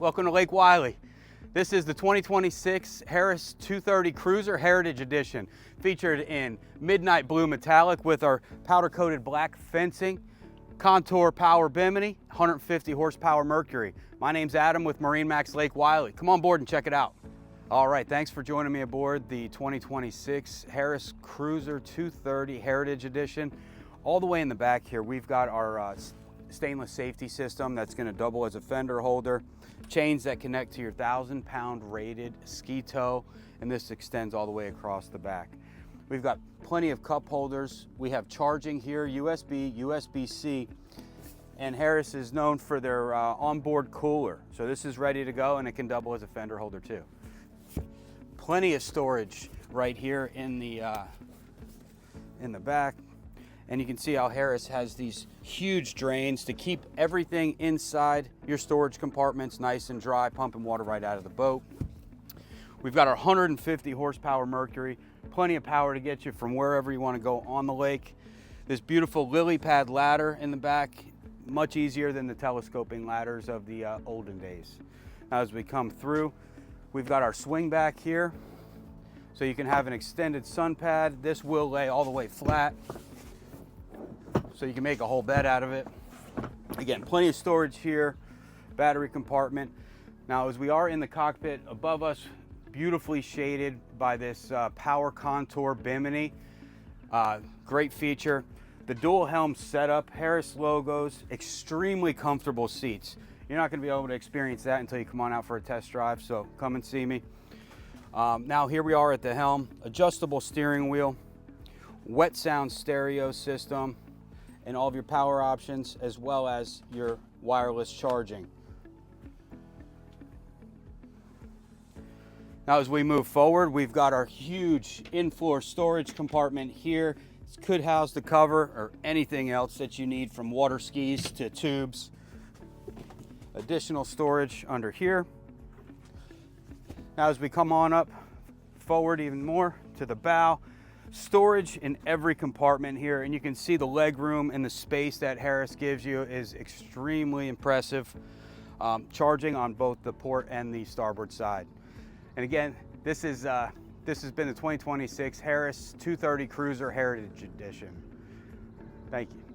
Welcome to Lake Wylie. This is the 2026 Harris 230 Cruiser Heritage Edition, featured in midnight blue metallic with our powder-coated black fencing, contour power bimini, 150 horsepower Mercury. My name's Adam with MarineMax Lake Wylie. Come on board and check it out. All right, thanks for joining me aboard the 2026 Harris Cruiser 230 Heritage Edition. All the way in the back here, we've got our stainless safety system that's going to double as a fender holder, chains that connect to your 1,000-pound rated ski tow, and this extends all the way across the back. We've got plenty of cup holders. We have charging here, USB, USB-C, and Harris is known for their onboard cooler. So this is ready to go, and it can double as a fender holder too. Plenty of storage right here in the back. And you can see how Harris has these huge drains to keep everything inside your storage compartments nice and dry, pumping water right out of the boat. We've got our 150 horsepower Mercury, plenty of power to get you from wherever you want to go on the lake. This beautiful lily pad ladder in the back, much easier than the telescoping ladders of the olden days. Now, as we come through, we've got our swing back here, so you can have an extended sun pad. This will lay all the way flat, so you can make a whole bed out of it. Again, plenty of storage here, battery compartment. Now, as we are in the cockpit above us, beautifully shaded by this power contour bimini. Great feature. The dual helm setup, Harris logos, extremely comfortable seats. You're not gonna be able to experience that until you come on out for a test drive, so come and see me. Now here we are at the helm, adjustable steering wheel, wet sound stereo system, and all of your power options, as well as your wireless charging. Now, as we move forward, we've got our huge in-floor storage compartment here. This could house the cover or anything else that you need, from water skis to tubes. Additional storage under here. Now, as we come on up forward even more to the bow, storage in every compartment here, and you can see the leg room and the space that Harris gives you is extremely impressive. Charging on both the port and the starboard side. And again, this has been the 2026 Harris 230 Cruiser Heritage Edition. Thank you.